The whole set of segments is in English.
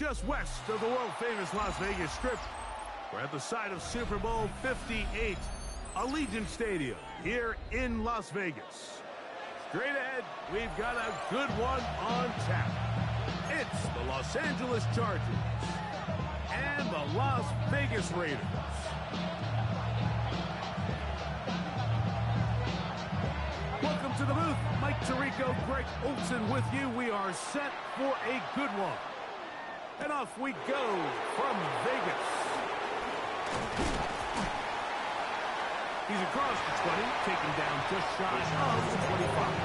just west of the world-famous Las Vegas Strip. We're at the site of Super Bowl 58, Allegiant Stadium, here in Las Vegas. Straight ahead, we've got a good one on tap. It's the Los Angeles Chargers and the Las Vegas Raiders. Welcome to the booth. Mike Tirico, Greg Olsen with you. We are set for a good one. And off we go from Vegas. He's across the 20, taken down just shy of the 25.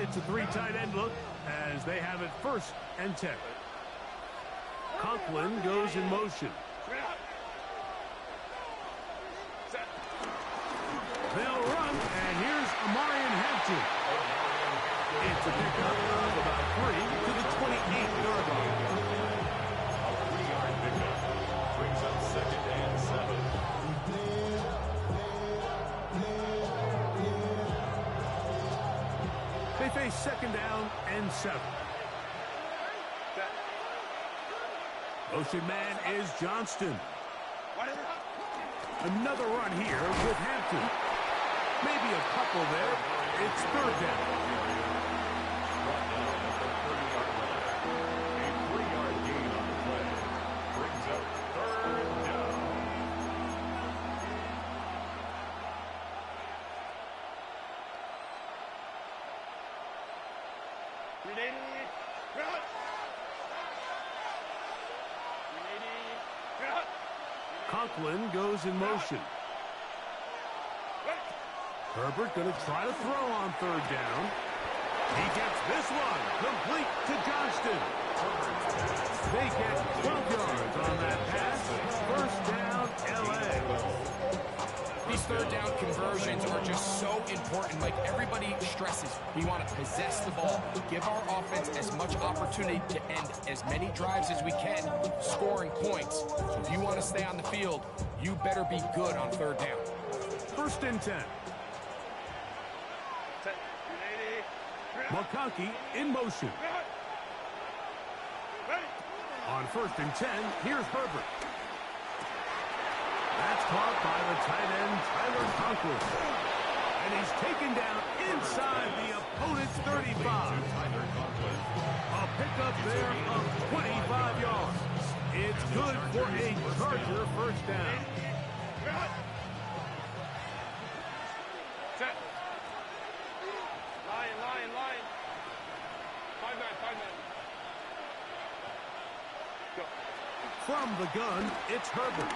It's a three-tight end look as they have it 1st and 10. Conklin goes in motion. They'll run, and here's Amarian Hampton. It's a pickup of about 3 to the 28-yard line. A 3-yard pickup brings up 2nd and 7. They face 2nd down and 7. Motion man is Johnston. Another run here with Hampton. Maybe a couple there. It's 3rd down. A 3-yard gain on the play brings up 3rd down. Conklin goes in motion. Herbert going to try to throw on 3rd down. He gets this one complete to Johnston. They get 12 yards on that pass. 1st down, L.A. These 3rd down conversions are just so important. Like everybody stresses, we want to possess the ball, give our offense as much opportunity to end as many drives as we can, scoring points. So if you want to stay on the field, you better be good on 3rd down. 1st and 10. McConkey in motion. On 1st and 10, here's Herbert. That's caught by the tight end, Tyler Conklin. And he's taken down inside the opponent's 35. A pickup there of 25 yards. It's good for a Charger 1st down. Set. Line. 5-9. Go. From the gun, it's Herbert.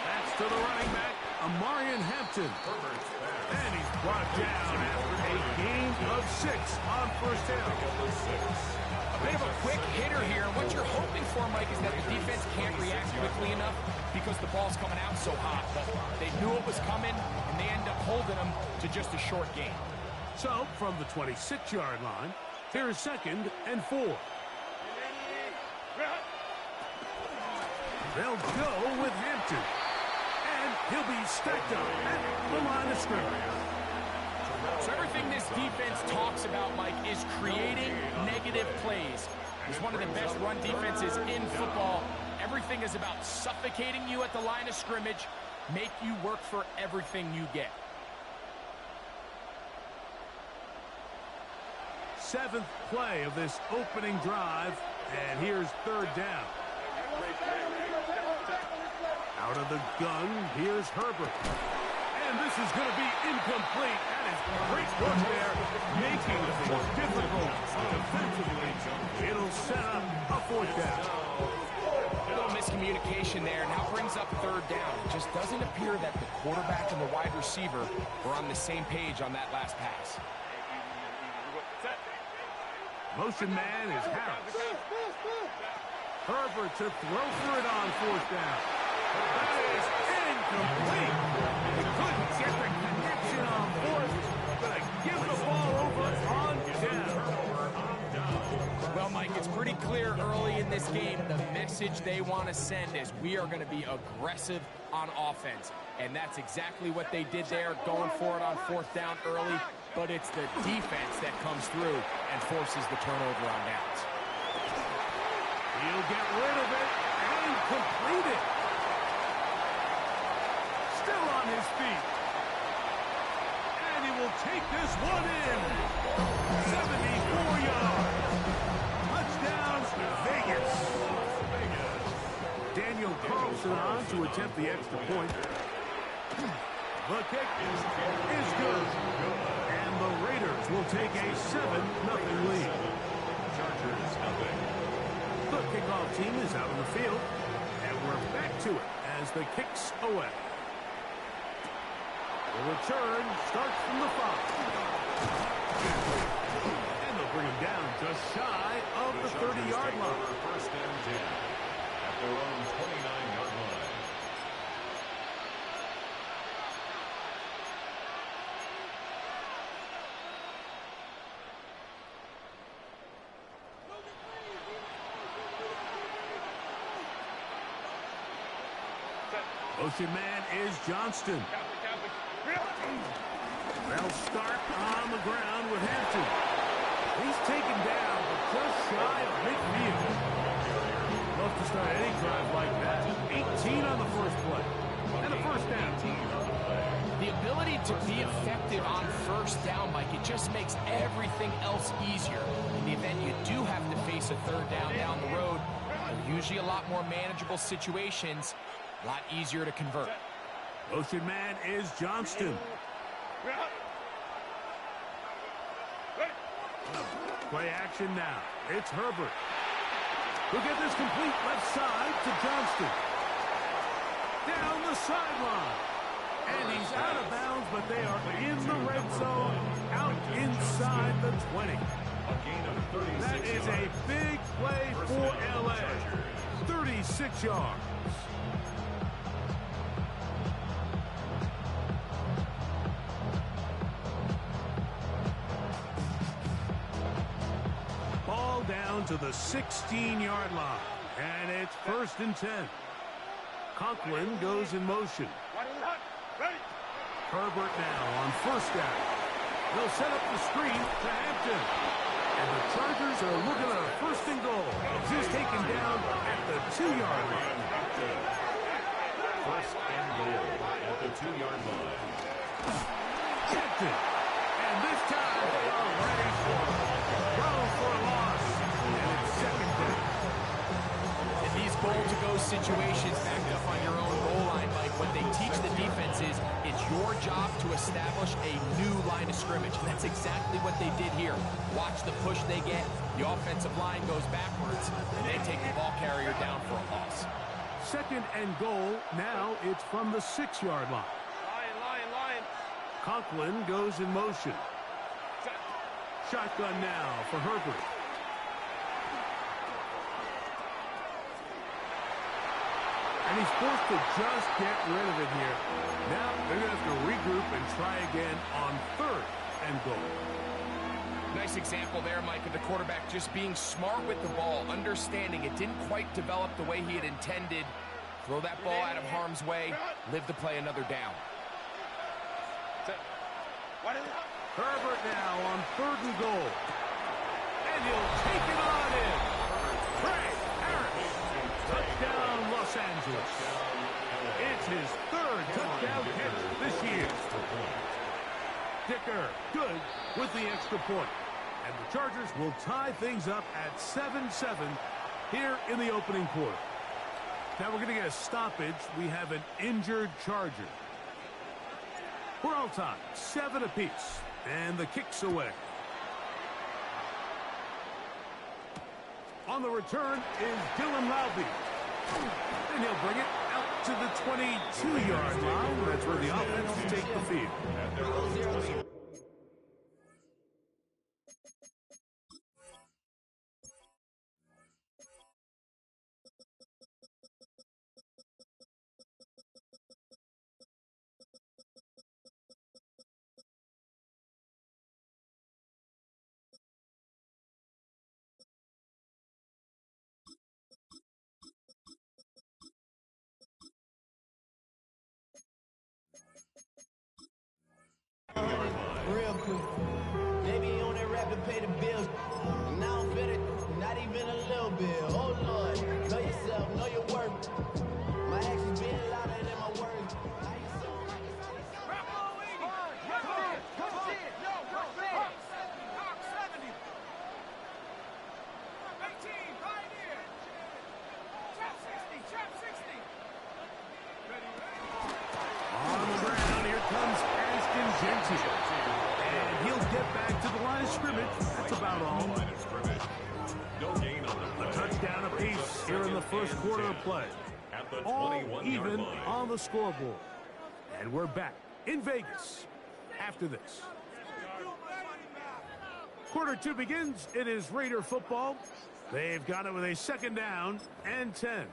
That's to the running back, Amarian Hampton. And he's brought down after a gain of 6 on 1st down. A bit of a quick hitter here. What you're hoping for, Mike, is that the defense can't react quickly enough because the ball's coming out so hot. But they knew it was coming, and they end up holding them to just a short gain. So, from the 26-yard line, here's 2nd and 4. They'll go with Hampton. And he'll be stacked up at the line of scrimmage. So everything this defense talks about, Mike, is creating negative plays. It's one of the best run defenses in football. Everything is about suffocating you at the line of scrimmage, make you work for everything you get. 7th play of this opening drive, and here's 3rd down. Out of the gun, here's Herbert. And this is going to be incomplete. That is great work there, making it more difficult defensively. It'll set up a 4th down. A little miscommunication there. Now brings up 3rd down. It just doesn't appear that the quarterback and the wide receiver were on the same page on that last pass. Motion man is Harris. Herbert to throw for it on 4th down. That is incomplete. He couldn't get the connection on fourth. Gonna give the ball over on down. Well, Mike, it's pretty clear early in this game the message they want to send is we are going to be aggressive on offense. And that's exactly what they did there, going for it on fourth down early. But it's the defense that comes through and forces the turnover on downs. He'll get rid of it and complete it. Still on his feet. And he will take this one in. 74 yards. Touchdown, Vegas. Daniel Carlson on to attempt the extra point. The kick is good. And the Raiders will take a 7-0 lead. Chargers nothing. The kickoff team is out on the field. And we're back to it as the kick's away. The return starts from the 5. And they'll bring him down just shy of the 30-yard line. First and 10 at their own 29-yard line. Motion man is Johnston. They'll start on the ground with Hampton. He's taken down, but just shy of midfield. Love to start any drive like that. 18 on the first play. And a first down. The ability to be effective on first down, Mike, it just makes everything else easier. In the event you do have to face a third down the road, they're usually a lot more manageable situations, a lot easier to convert. Motion man is Johnston. Play action now. It's Herbert. Who'll get this complete left side to Johnston. Down the sideline. And he's out of bounds, but they are in the red zone, out inside the 20. That is a big play for LA. 36 yards. Ball down to the 16-yard line. And it's first and 10. Conklin goes in motion. Herbert now on first down. They'll set up the screen to Hampton. And the Chargers are looking at a first and goal. He's taken down at the 2-yard line. First and goal at the 2-yard line. Hampton. And this time they are ready for it. Throw for a loss. And it's second down. In these goal-to-go situations backed up on your own goal line, Mike, what they teach the defense is it's your job to establish a new line of scrimmage. And that's exactly what they did here. Watch the push they get. The offensive line goes backwards, and they take the ball carrier down for a loss. Second and goal. Now it's from the 6-yard line. Lion. Conklin goes in motion. Shotgun now for Herbert. And he's forced to just get rid of it here. Now they're going to have to regroup and try again on third and goal. Nice example there, Mike, of the quarterback just being smart with the ball, understanding it didn't quite develop the way he had intended. Throw that ball out of harm's way, live to play another down. Herbert now on third and goal. And he'll take it on in. Trey Harris. Touchdown, Los Angeles. It's his third touchdown catch this year. Dicker, good with the extra point. And the Chargers will tie things up at 7-7 here in the opening quarter. Now we're going to get a stoppage. We have an injured Charger. We're all tied, 7 apiece. And the kick's away. On the return is Dylan Laube. And he'll bring it out to the 22-yard line. That's where the offense will take the field. At their own 20. pay the bills. And I don't feel it, not even a little bit. Oh Lord, know yourself, know your worth. My actions being louder than my words. On the ground, here comes Ashton Jeanty. And he'll get back to the line of scrimmage. That's about all. Line of scrimmage. No gain on the A play. touchdown apiece here in the first quarter of play. At the All 21-yard even line. on the scoreboard. And we're back in Vegas after this. Quarter 2 begins. It is Raider football. They've got it with a second down and 10.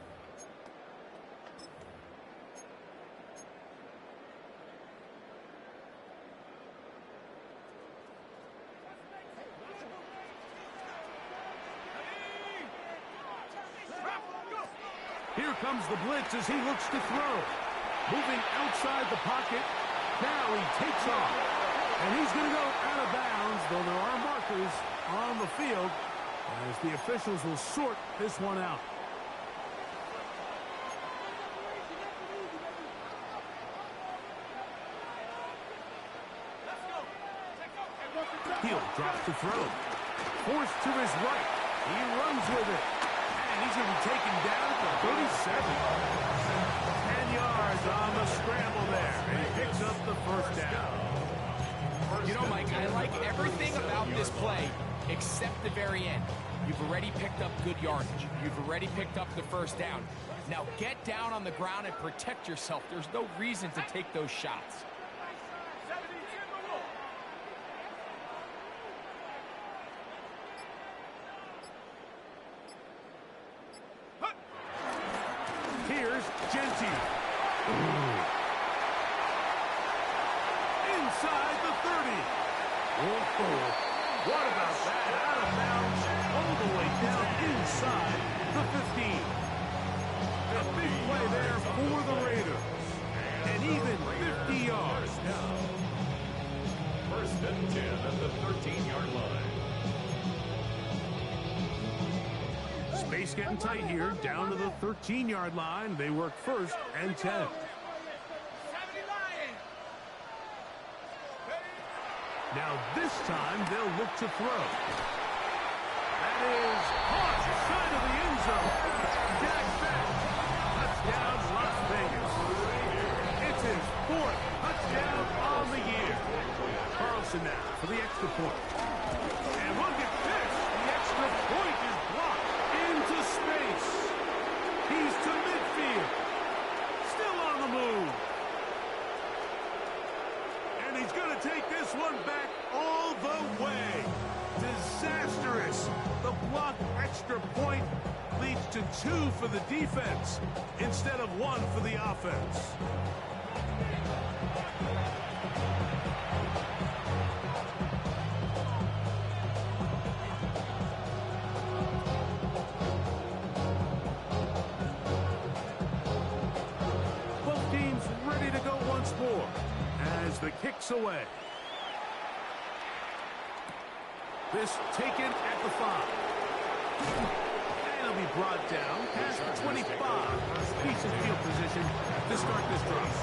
Here comes the blitz as he looks to throw. Moving outside the pocket. Now he takes off. And he's going to go out of bounds, though there are markers on the field as the officials will sort this one out. He'll drop to throw. Forced to his right. He runs with it. And he's going to be taken down at the 37. 10 yards on the scramble there. And he picks up the first down. You know, Mike, I like everything about this play except the very end. You've already picked up good yardage. You've already picked up the first down. Now get down on the ground and protect yourself. There's no reason to take those shots. Here's Jeanty. Inside the 30. Whoa. What about that? Out of bounds. All the way down inside the 15. A big play there for the Raiders. And even 50 yards. First and 10 at the 13-yard line. Space getting tight here. Down to the 13-yard line. They work first and 10. Now this time they'll look to throw. That is caught side of the end zone. Jack back. Touchdown Las Vegas. It's his 4th touchdown on the year. Carlson now for the extra point. And look at this. The extra point is blocked into space. He's to midfield. Still on the move. And he's going to take this one back all the way. Disastrous. The blocked extra point leads to 2 for the defense instead of 1 for the offense. Both teams ready to go once more as the kick's away. This taken at the 5. And it'll be brought down past the 25. Decent field position to start this drive.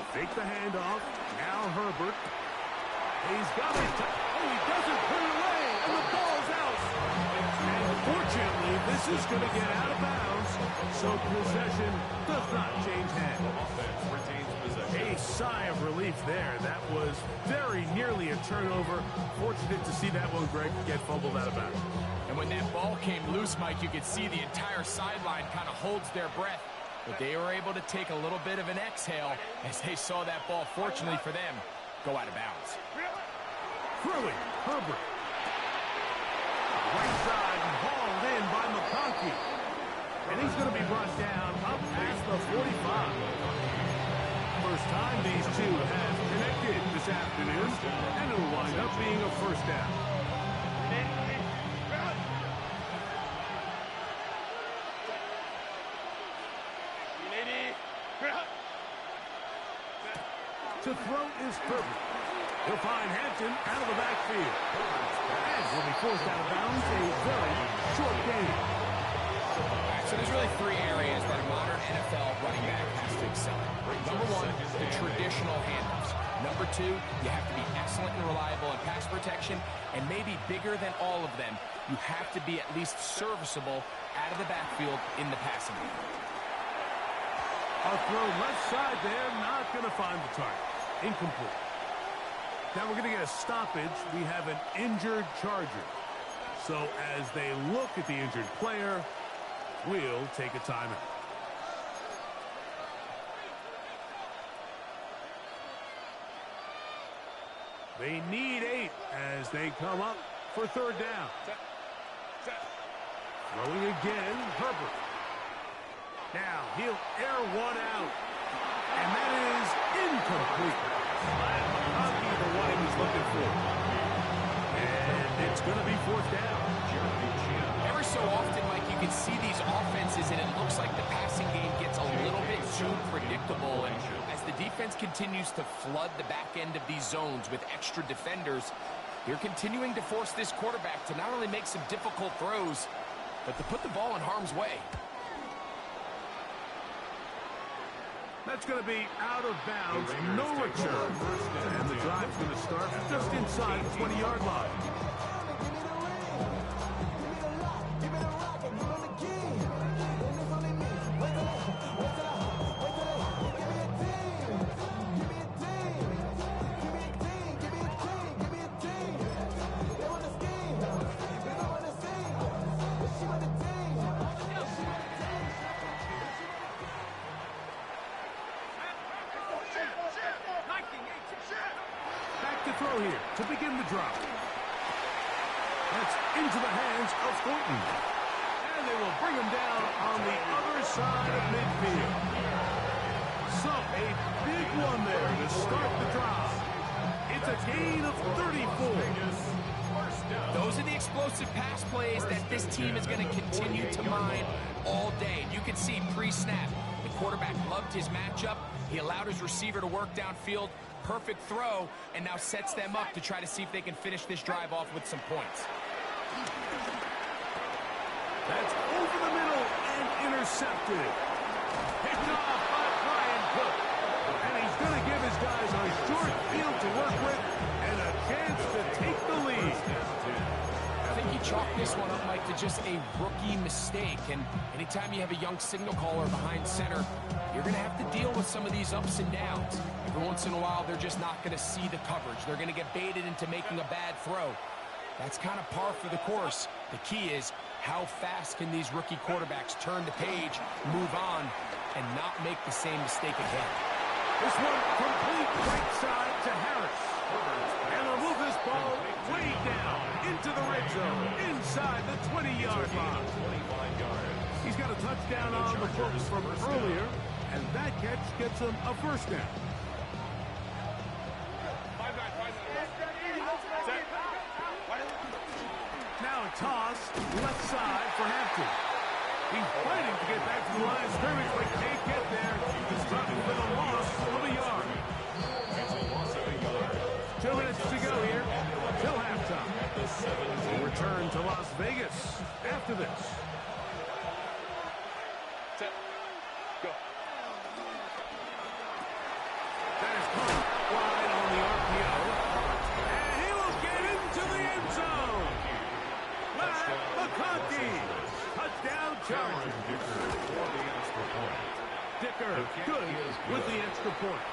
Fake the handoff. Now Herbert. He's got it. Oh, he doesn't put it away, and the ball's out. And fortunately, this is going to get out of bounds, so possession does not change hands. Offense retains possession. A sigh of relief there. That was very nearly a turnover. Fortunate to see that one, Greg, get fumbled out of bounds. And when that ball came loose, Mike, you could see the entire sideline kind of holds their breath. But they were able to take a little bit of an exhale as they saw that ball, fortunately for them, go out of bounds. Throwing, Herbert. Right side, hauled in by McConkey. And he's going to be brought down up past the 45. First time these two have connected this afternoon, and it'll wind up being a first down. To throw is Herbert. He'll find Hampton out of the backfield. And will be forced out of bounds, a very short game. So there's really three areas that a modern NFL running back has to excel in. Number one, the traditional handoffs. Number two, you have to be excellent and reliable in pass protection. And maybe bigger than all of them, you have to be at least serviceable out of the backfield in the passing game. A throw left side there, not going to find the target. Incomplete. Now we're going to get a stoppage. We have an injured Charger. So as they look at the injured player, we'll take a timeout. They need 8 as they come up for third down. Throwing again, Herbert. Now he'll air one out. And that is incomplete. McConkey, the one he was looking for. And it's going to be fourth down. Every so often, Mike, you can see these offenses, and it looks like the passing game gets a little bit too predictable. And as the defense continues to flood the back end of these zones with extra defenders, they're continuing to force this quarterback to not only make some difficult throws, but to put the ball in harm's way. That's going to be out of bounds, no return. And the drive's going to start just inside the 20-yard line. Throw here to begin the drive. That's into the hands of Thornton. And they will bring him down on the other side of midfield. So a big one there to start the drive. It's a gain of 34. Those are the explosive pass plays that this team is going to continue to mine all day. And you can see pre-snap, the quarterback loved his matchup. He allowed his receiver to work downfield. Perfect throw, and now sets them up to try to see if they can finish this drive off with some points. That's over the middle and intercepted. Picked off by Brian Cook. And he's going to give his guys a short field to work with and a chance to take the lead. I think he chalked this one up, Mike, to just a rookie mistake. And anytime you have a young signal caller behind center, you're going to have to deal with some of these ups and downs. Every once in a while, they're just not going to see the coverage. They're going to get baited into making a bad throw. That's kind of par for the course. The key is how fast can these rookie quarterbacks turn the page, move on, and not make the same mistake again. This one complete right side to Harris. And they'll move this ball way down into the red zone, inside the 20-yard line. He's got a touchdown on the books from earlier, and that catch gets him a first down. Now a toss, left side for Hampton. He's fighting to get back to the line of scrimmage, but can't get there. He's dropping for the loss of a yard. 2 minutes to go here till halftime. We'll return to Las Vegas after this. Set. Go. That is caught wide on the RPO. And he will get into the end zone. Matt McConkey. Touchdown Chargers. Dicker good with the extra point.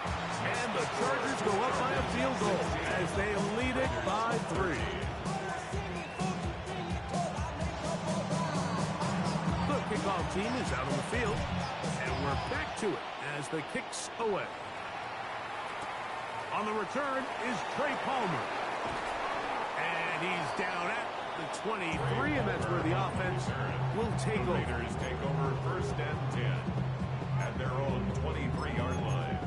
And the Chargers go up by a field goal as they lead it by 3. The kickoff team is out on the field. And we're back to it as the kick's away. On the return is Trey Palmer. And he's down at the 23, and that's where the offense will take over. Raiders take over 1st and 10 at their own 23-yard line.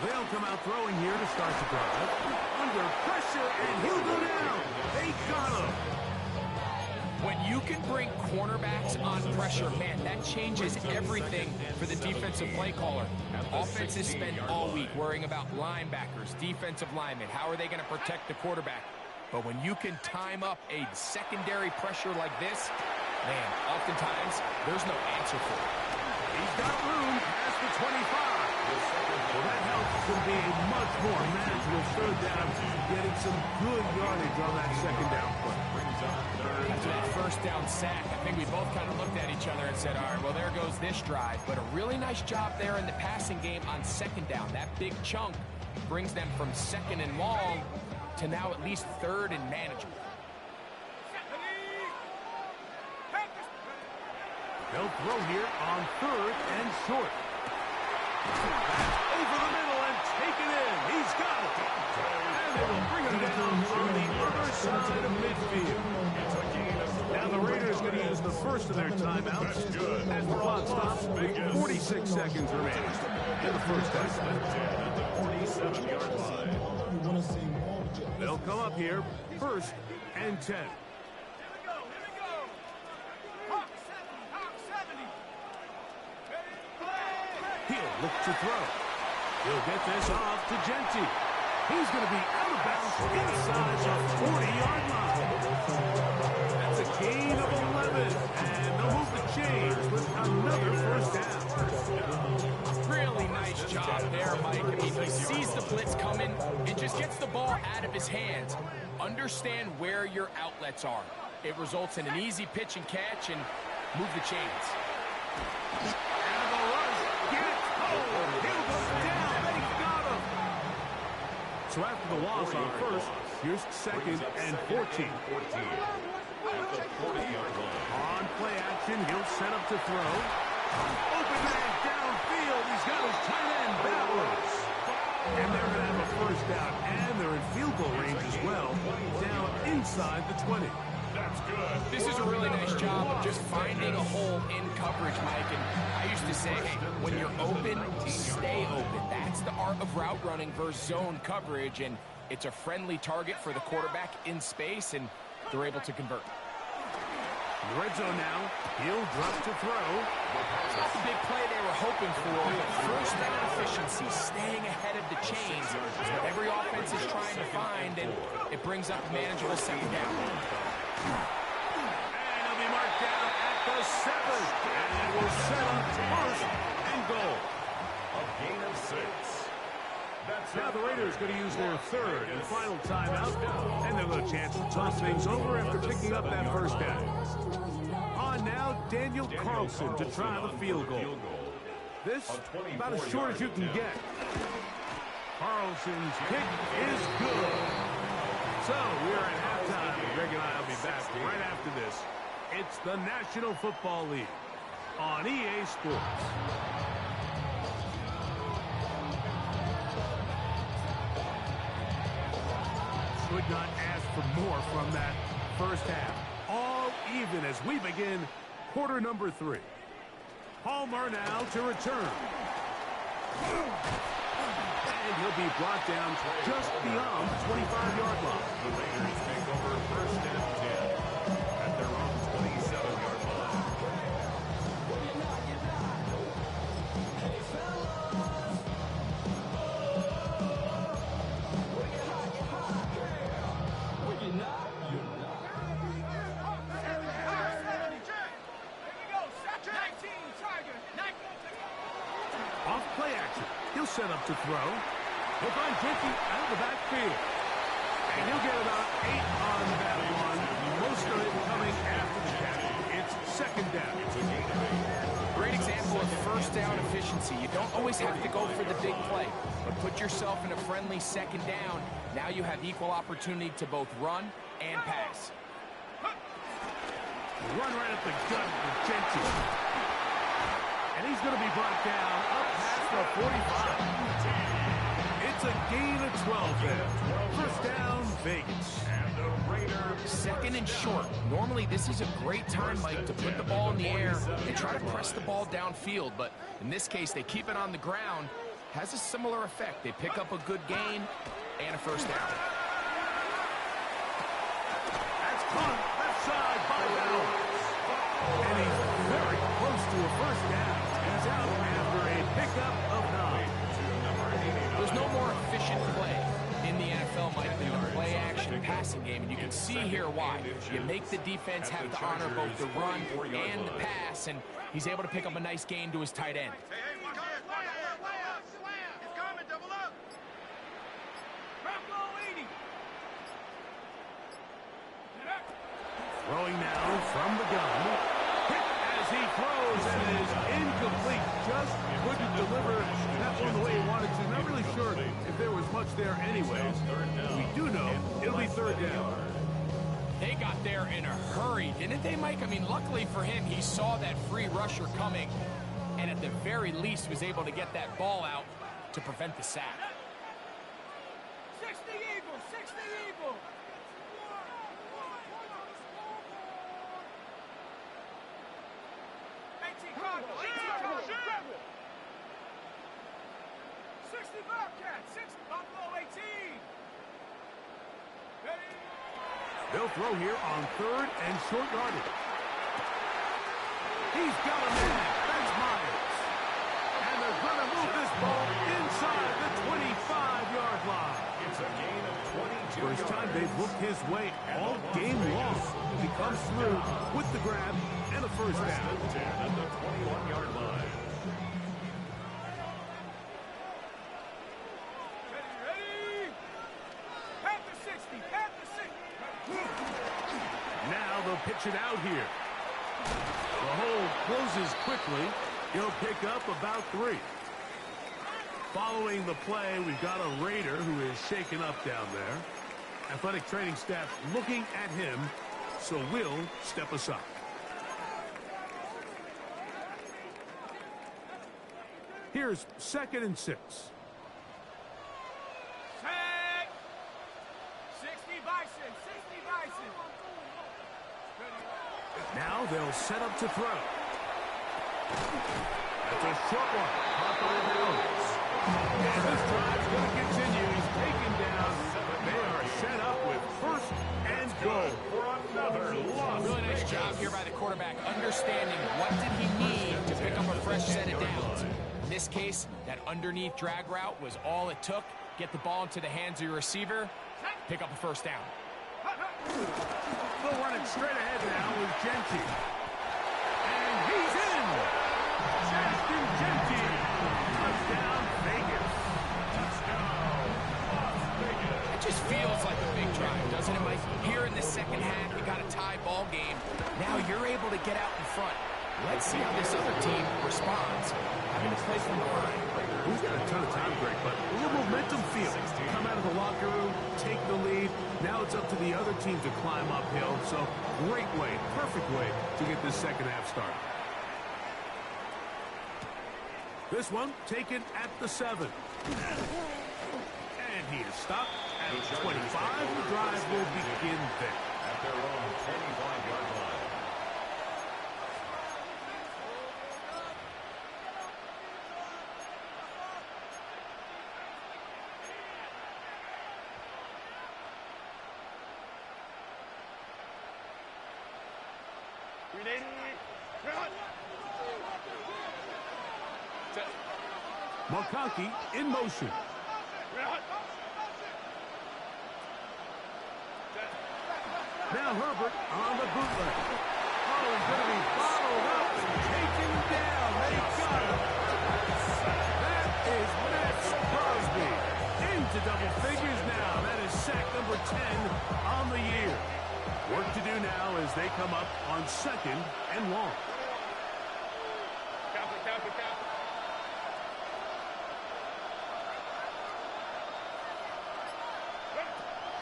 They'll come out throwing here to start the drive. Under pressure, and he'll go down. They got him. When you can bring cornerbacks on pressure, man, that changes everything for the defensive play caller. Offenses spend all week worrying about linebackers, defensive linemen. How are they going to protect the quarterback? But when you can time up a secondary pressure like this, man, oftentimes there's no answer for it. He's got room past the 25. Well, that helps to be a much more manageable third down, getting some good yardage on that second down play. After that first down sack, I think we both kind of looked at each other and said, all right, well, there goes this drive. But a really nice job there in the passing game on second down. That big chunk brings them from second and long to now at least third and manageable. They'll throw here on 3rd and short. Over the middle and take it in. He's got it. And they will bring him down on the other side of midfield. Now the Raiders going to use the first of their timeouts as the clock stops. 46 seconds remaining in the first half. At the 47-yard line. They'll come up here 1st and 10. He'll look to throw. He'll get this off to Genti. He's going to be out of bounds inside the 40-yard line. That's a gain of 11, and they'll move the chains with another first down. Really nice job there, Mike. I mean, he sees the blitz coming and just gets the ball out of his hands. Understand where your outlets are. It results in an easy pitch and catch and move the chains. So after the loss on first, here's 2nd and 14. At the 40-yard line. On play action, he'll set up to throw. Open man downfield. He's got his tight end Bowers. And they're going to have a first down, and they're in field goal range as well, down inside the 20. That's good. This is a really nice job of just finding a hole in coverage, Mike. And I used to say, hey, when you're open, stay open. That's the art of route running versus zone coverage, and it's a friendly target for the quarterback in space, and they're able to convert. The red zone now. He'll drop to throw. It's not the big play they were hoping for, but first down efficiency, staying ahead of the chains, is what every offense is trying to find, and it brings up a manageable second down. And he'll be marked down at the 7. And we'll set up 1st and goal. A gain of 6. Now the Raiders going to use their 3rd and final timeout, and they'll have a chance to toss things over after picking up that first down. On now, Daniel Carlson to try the field goal. This about as short as you can get. Carlson's kick is good. So we're at halftime. Greg and I will be back right after this. It's the National Football League on EA Sports. Could not ask for more from that first half. All even as we begin quarter number 3. Palmer now to return. And he'll be brought down just beyond the 25-yard line. The Raiders take over 1st and 10 at their own 27-yard line. Off play action. He'll set up to throw. He'll find Genti out of the backfield. And he'll get about 8 on that one. Most of it coming after the catch. It's 2nd down. Great example of first down efficiency. You don't always have to go for the big play, but put yourself in a friendly 2nd down. Now you have equal opportunity to both run and pass. Run right up the gut with Gentry. And he's going to be brought down up past the 45. It's a gain of 12 there. First down, Vegas. And the Raiders. Second and short. Normally, this is a great time, Mike, to put the ball in the air and try to press the ball downfield. But in this case, they keep it on the ground. Has a similar effect. They pick up a good gain and a first down. That's caught left side by Bell. And he's very close to a first down. He's out after a pickup of 9. There's no more efficient play in the NFL, Mike, than the play-action passing game, and you can see here why. You make the defense have to honor both the run and the pass, and he's able to pick up a nice gain to his tight end. Throwing now from the gun. Hit as he throws, and it is incomplete. Just couldn't deliver that one the way he wanted to. Not really sure if there was much there anyways. We do know it'll be third down. They got there in a hurry, didn't they, Mike? I mean, luckily for him, he saw that free rusher coming, and at the very least was able to get that ball out to prevent the sack. 60 Eagles, 60 Eagles. Cardinals, 60 Bobcats, 60 Buffalo 18. Ready? They'll throw here on third and short yardage. He's got a man. That's Myers. And they're going to move this ball inside the 25-yard line. It's a gain of 22 First time yards. they've looked his way all game long. He comes through with the grab and a first down. 10 at the 21-yard line. Ready? Panther 60, Panther 60. Now they'll pitch it out here. The hole closes quickly. He'll pick up about 3. Following the play, we've got a Raider who is shaken up down there. Athletic training staff looking at him, so we'll step aside. Here's 2nd and 6. Set. 60 Bison, 60 Bison. Now they'll set up to throw. That's a short one. And this drive's going to continue. He's taken down. They are set up with first and goal. For another loss. Really nice job here by the quarterback, understanding what did he need to pick up a fresh set of downs. In this case, that underneath drag route was all it took. Get the ball into the hands of your receiver, pick up a first down. They'll run it straight ahead now with Gentry. And he's in! Justin Gentry. Touchdown, Vegas. It just feels like a big drive, doesn't it, Mike? Here in the second half, you got a tie ball game. Now you're able to get out in front. Let's see how this other team responds. Having to play from behind. We've got a ton of time, Greg, but a little momentum feel. Come out of the locker room, take the lead. Now it's up to the other team to climb uphill. So great way, perfect way to get this second half started. This one taken at the 7. And he is stopped at 25. The drive will begin there. At their own 25-yard line. McConkey in motion. Now Herbert on the bootleg. Oh, he's going to be followed up and taken down. They got him. That is Max Crosby. Into double figures now. That is sack number 10 on the year. Work to do now as they come up on 2nd and long.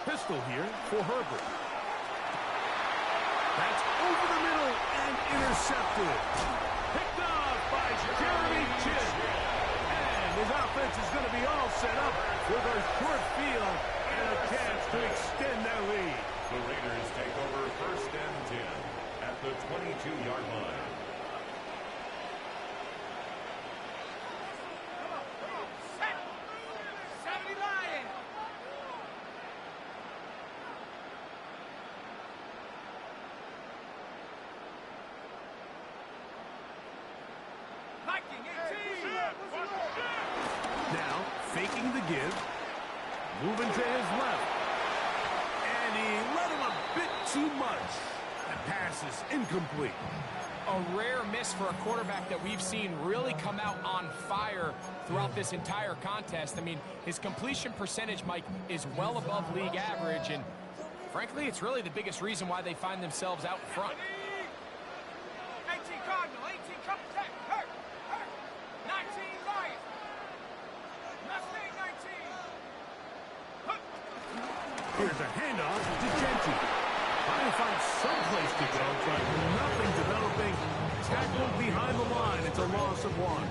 Pistol here for Herbert. That's over the middle and intercepted. Picked off by Jeremy Chinn. And his offense is going to be all set up with a short field and a chance to extend their lead. The Raiders take over first and 10 at the 22-yard line. Set. 70 Lion. Viking 18. Now, faking the give. Moving to his left. And he let him a bit too much. The pass is incomplete. A rare miss for a quarterback that we've seen really come out on fire throughout this entire contest. I mean, his completion percentage, Mike, is well above league average, and frankly, it's really the biggest reason why they find themselves out in front. 18 Cardinal, 18 come protect. Hurt. 19 Lion. Mustang 19. Here's a handoff to Genty. Trying to find some place to go, but nothing developing. Tackled behind the line. It's a loss of one.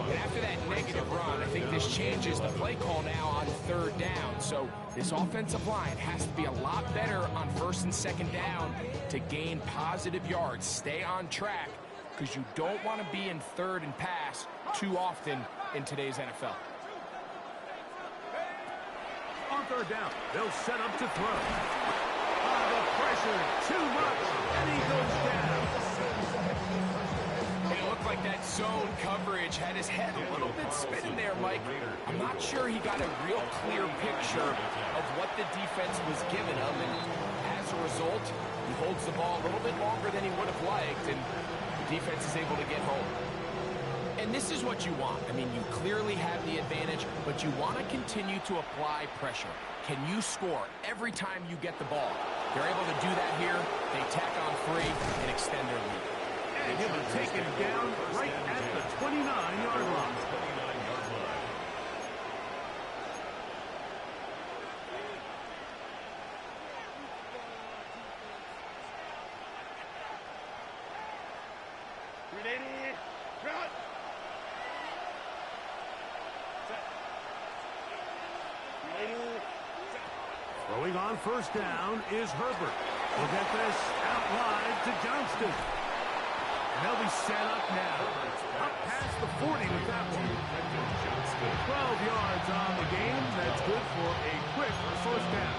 And after that negative run, I think this changes the play call now on third down. So this offensive line has to be a lot better on first and second down to gain positive yards. Stay on track, because you don't want to be in third and pass too often in today's NFL. On third down, they'll set up to throw. The pressure, too much, and he goes down. And it looked like that zone coverage had his head a little bit spinning there, Mike. I'm not sure he got a real clear picture of what the defense was giving him, and as a result, he holds the ball a little bit longer than he would have liked, and the defense is able to get home. And this is what you want. I mean, you clearly have the advantage, but you want to continue to apply pressure. Can you score every time you get the ball? They're able to do that here. They tack on 3 and extend their lead. And he'll be taken down right at the 29-yard line. 29-yard line. Throwing on first down is Herbert. We'll get this out wide to Johnston. And they'll be set up now. Up past the 40 with that one. 12 yards on the game. That's good for a quick first down.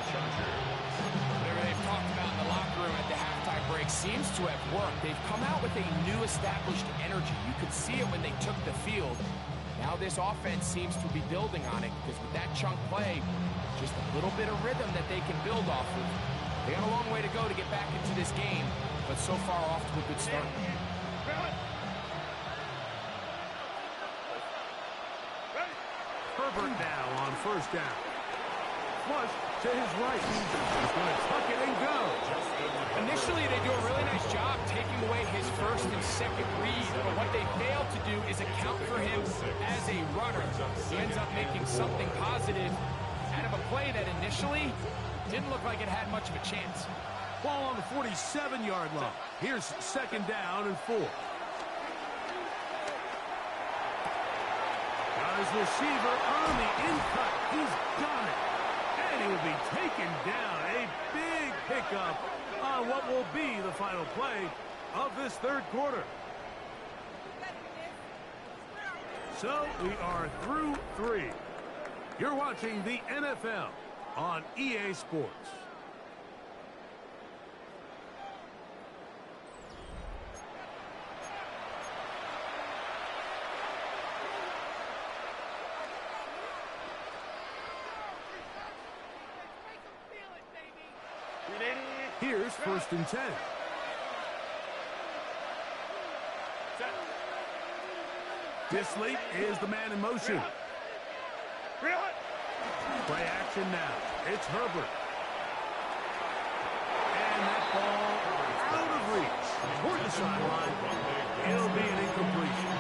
Whatever they've talked about in the locker room at the halftime break seems to have worked. They've come out with a new established energy. You could see it when they took the field. Now this offense seems to be building on it, because with that chunk play, just a little bit of rhythm that they can build off of. They got a long way to go to get back into this game, but so far off to a good start. Herbert now on first down. Flush to his right. He's going to tuck it and go. Initially, they do a really nice job taking away his first and second read, but what they fail to do is account for him as a runner. He ends up making something positive out of a play that initially didn't look like it had much of a chance. Ball on the 47-yard line. Here's second down and 4. Got his receiver on the in-cut. He's got it. And he will be taken down. A big pickup on what will be the final play of this third quarter. So we are through 3. You're watching the NFL on EA Sports. Here's first and 10. Disley is the man in motion. Play action now. It's Herbert. And that ball out of reach. Toward the sideline. It'll be an incompletion.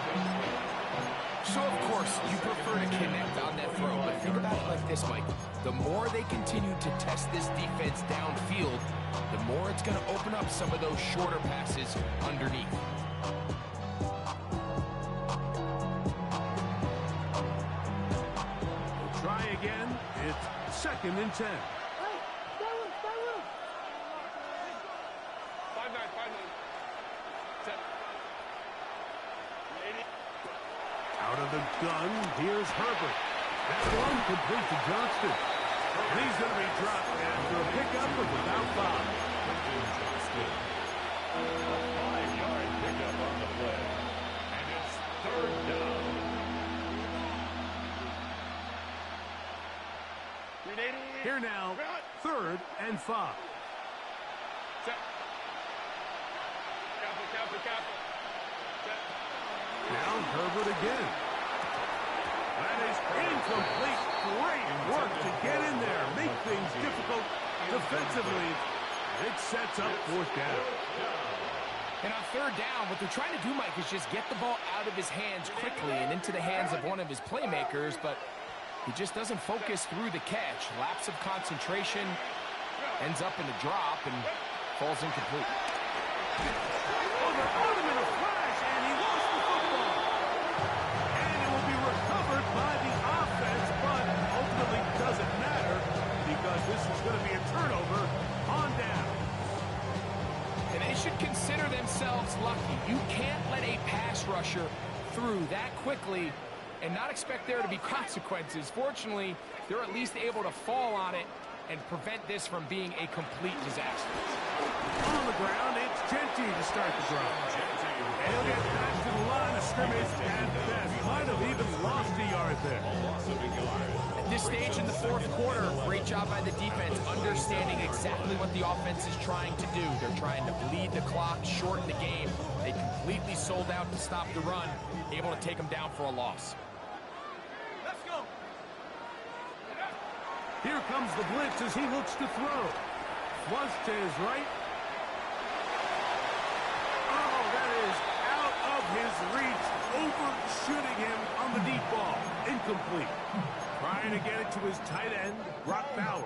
So, of course, you prefer to connect on that throw, but think about it like this, Mike. The more they continue to test this defense downfield, the more it's going to open up some of those shorter passes underneath. We'll try again. It's 2nd and 10. 5-9, 10. Out of the gun, here's Herbert. That one complete to Johnston. And he's going to be dropped after a pickup of about 5. Johnston. A 5-yard pickup on the play. And it's 3rd down. Here now, 3rd and 5. Set. Captain. Set. Now Herbert again. That is incomplete. Great work to get in there. Make things difficult defensively. It sets up 4th down. And on 3rd down, what they're trying to do, Mike, is just get the ball out of his hands quickly and into the hands of one of his playmakers, but he just doesn't focus through the catch. Lapse of concentration, ends up in a drop, and falls incomplete. Overcaught him in a flash, and he lost the football. And it will be recovered by the offense, but ultimately doesn't matter because this is going to be a turnover on down. And they should consider themselves lucky. You can't let a pass rusher through that quickly and not expect there to be consequences. Fortunately, they're at least able to fall on it and prevent this from being a complete disaster. On the ground, it's Genty to start the drive. And he'll get back to the line of scrimmage at best. Might have even lost a yard there. At this stage in the 4th quarter, great job by the defense, understanding exactly what the offense is trying to do. They're trying to bleed the clock, shorten the game. They completely sold out to stop the run, able to take them down for a loss. Let's go. Here comes the blitz as he looks to throw. Flush to his right. Oh, that is out of his reach, overshooting him on the deep ball. Incomplete. Trying to get it to his tight end, Brock Bowers.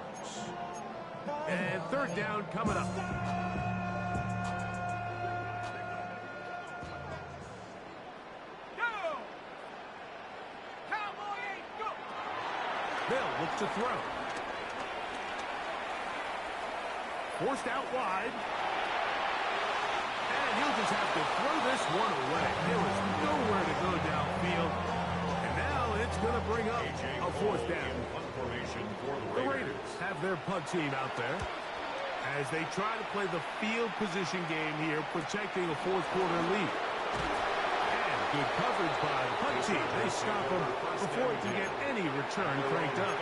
And 3rd down coming up. Go. Cowboy 8, go. Bill looks to throw. Forced out wide. And he'll just have to throw this one away. There was nowhere to go downfield. And now it's going to bring up a 4th down. The Raiders have their punt team out there as they try to play the field position game here, protecting a 4th quarter lead. And good coverage by the punt team. They stop him before he can get any return cranked up.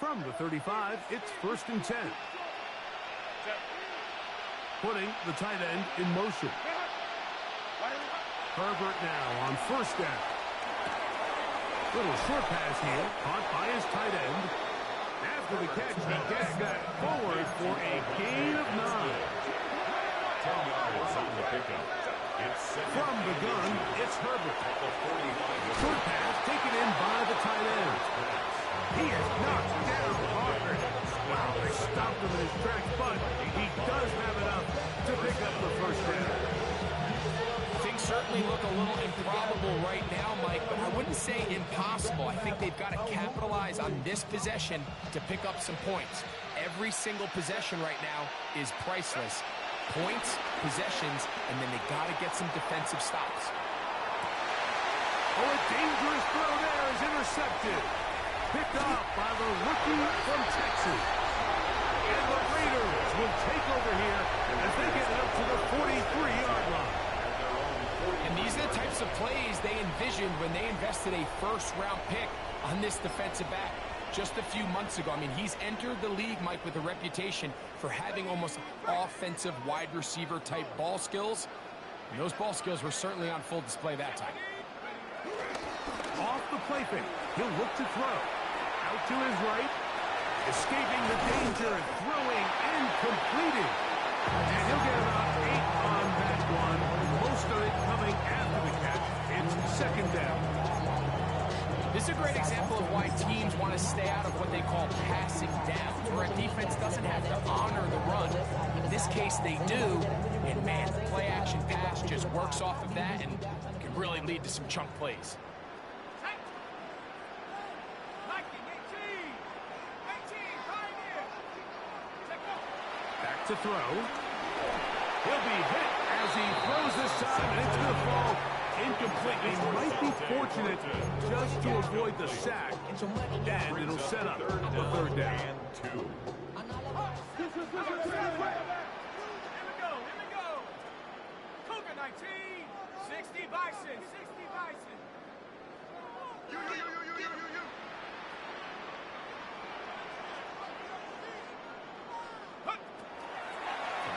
From the 35, it's 1st and 10. Putting the tight end in motion. Herbert now on 1st down. Little short pass here, caught by his tight end. After the catch, he gets that forward for a gain of 9. 10 yards on the pickup. From the gun, it's Herbert. Short pass taken in by the tight end. He is knocked down hard. Wow, they stopped him in his tracks, but he does have enough to pick up the 1st down. Things certainly look a little improbable right now, Mike, but I wouldn't say impossible. I think they've got to capitalize on this possession to pick up some points. Every single possession right now is priceless. Points, possessions, and then they got to get some defensive stops. Oh, a dangerous throw there is intercepted. Picked off by the rookie from Texas. And the Raiders will take over here as they get up to the 43-yard line. And these are the types of plays they envisioned when they invested a 1st-round pick on this defensive back just a few months ago. I mean, he's entered the league, Mike, with a reputation for having almost offensive wide receiver type ball skills. And those ball skills were certainly on full display that time. off the play fake. He'll look to throw. Out to his right. Escaping the danger and throwing and completing. And he'll get about 8 on that one. Most of it coming after the catch. It's second down. This is a great example of why teams want to stay out of what they call passing downs, where a defense doesn't have to honor the run. In this case, they do. And, man, the play-action pass just works off of that and can really lead to some chunk plays. Back to throw. He'll be hit as he throws this time, and it's going to fall incomplete. He might be fortunate just to avoid the sack, and it'll set up the third down. Here we go. Cougar 19, 60 Bison, 60 Bison. You.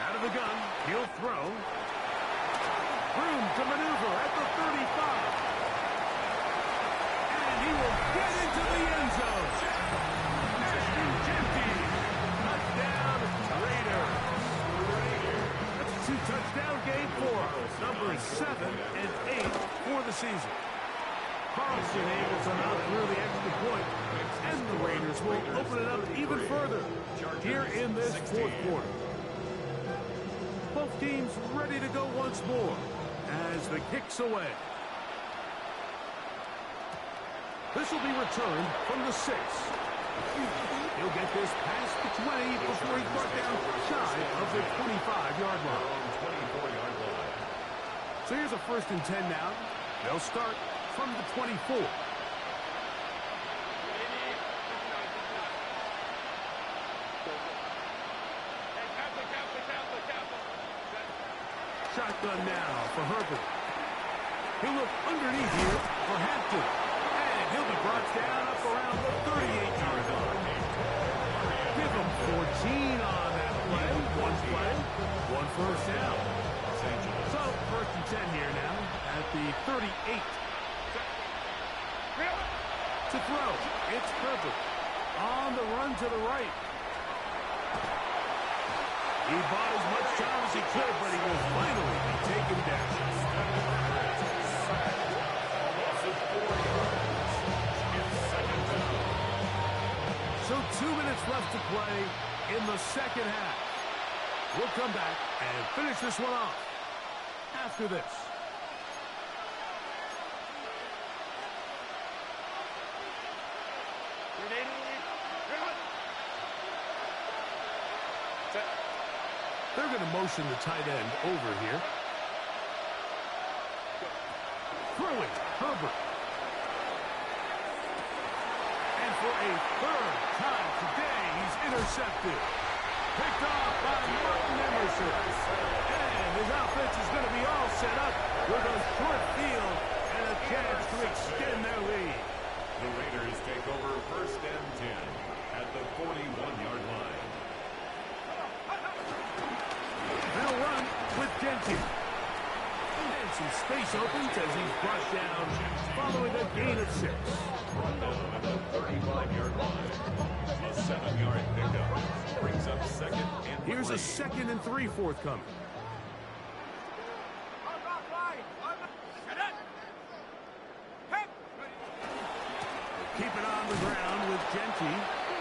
Out of the gun, he'll throw. Room to maneuver at the 35. And he will get into the end zone. Ashton Jeanty. Touchdown, Raiders. That's a 2-touchdown game for numbers 7 and 8 for the season. Carlson able to knock through the extra point, and the Raiders will open it up even further here in this fourth quarter. Both teams ready to go once more as the kick's away. This will be returned from the 6. He'll get this past the 20 before he brought down shy of the 25-yard line. 24-yard line. So here's a 1st and 10 now. They'll start from the 24. Shotgun now for Herbert. He'll look underneath here for Hampton. And he'll be brought down up around the 38-yard line. Give him 14 on that play. One play, one first down. So, 1st and 10 here now at the 38. To throw, it's Herbert. On the run to the right. He bought as much time as he could, but he will finally be taken down. So 2 minutes left to play in the second half. We'll come back and finish this one off after this. They're going to motion the tight end over here. Throwing, Herbert. And for a 3rd time today, he's intercepted. Picked off by Martin Emerson. And his offense is going to be all set up with a short field and a chance to extend their lead. The Raiders take over 1st and 10 at the 41-yard line. They'll run with Jeanty. And some space opens as he's brought down following a gain of 6. Run down at the 35-yard line. A 7-yard pickup brings up 2nd and 3. Here's a 2nd and 3 forthcoming. Keep it on the ground with Jeanty.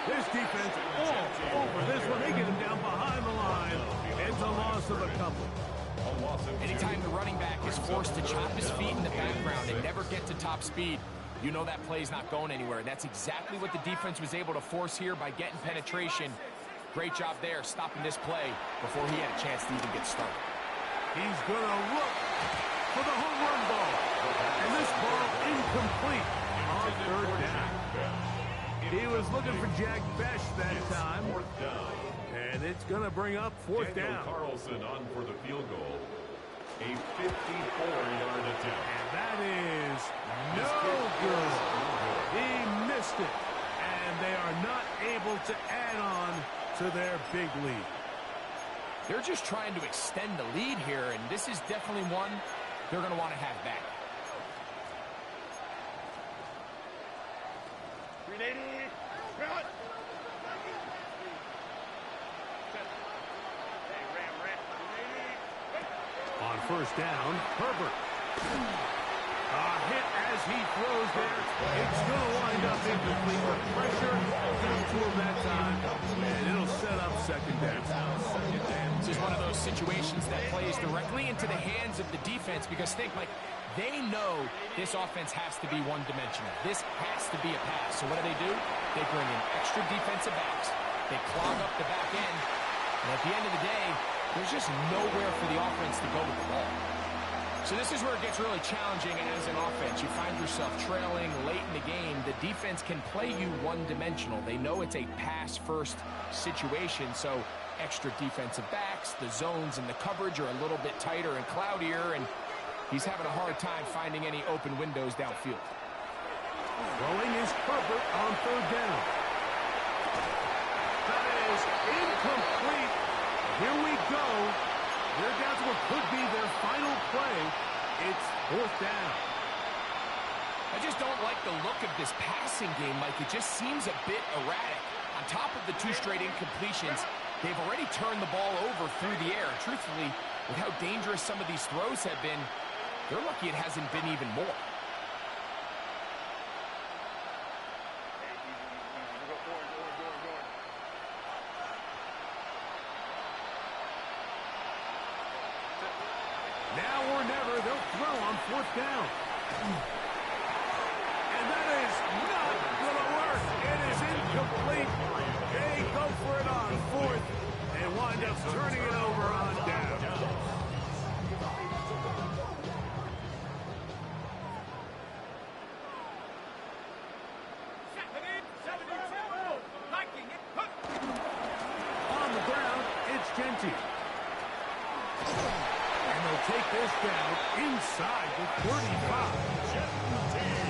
This defense all over this one. They get him down behind the line. It's a loss of a couple. Anytime the running back is forced to chop his feet in the background and never get to top speed, you know that play's not going anywhere. And that's exactly what the defense was able to force here by getting penetration. Great job there, stopping this play before he had a chance to even get started. He's going to look for the home run ball. And this ball incomplete on 3rd down. He was looking for Jack Bech that time. 4th down. And it's going to bring up 4th Daniel down. Carlson on for the field goal. A 54-yard attempt. And that is no good. He missed it. And they are not able to add on to their big lead. They're just trying to extend the lead here, and this is definitely one they're going to want to have back. On first down, Herbert. A hit as he throws there. It's going to wind up incomplete. The pressure got to him that time, and it'll set up second down. This is one of those situations that plays directly into the hands of the defense because think, Mike, they know this offense has to be one-dimensional. This has to be a pass. So what do? They bring in extra defensive backs. They clog up the back end. And at the end of the day, there's just nowhere for the offense to go with the ball. So this is where it gets really challenging as an offense. You find yourself trailing late in the game. The defense can play you one-dimensional. They know it's a pass-first situation, so extra defensive backs, the zones and the coverage are a little bit tighter and cloudier, and he's having a hard time finding any open windows downfield. Throwing is Herbert on third down. That is incomplete. Here we go. They're down to what could be their final play. It's fourth down. I just don't like the look of this passing game, Mike. It just seems a bit erratic. On top of the 2 straight incompletions, they've already turned the ball over through the air. Truthfully, with how dangerous some of these throws have been, they're lucky it hasn't been even more. Now or never, they'll throw on fourth down. And that is not going to work. It is incomplete. They go for it on fourth and wind up turning it over on down. On the ground, it's Genty. Take this down inside the 35.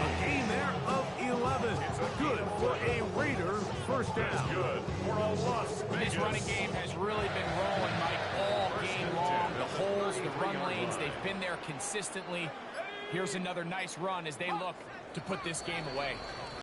A gain there of 11. Good for a Raider first down. Good for a Las Vegas. This running game has really been rolling, Mike, all game long. The holes, the run lanes, they've been there consistently. Here's another nice run as they look to put this game away.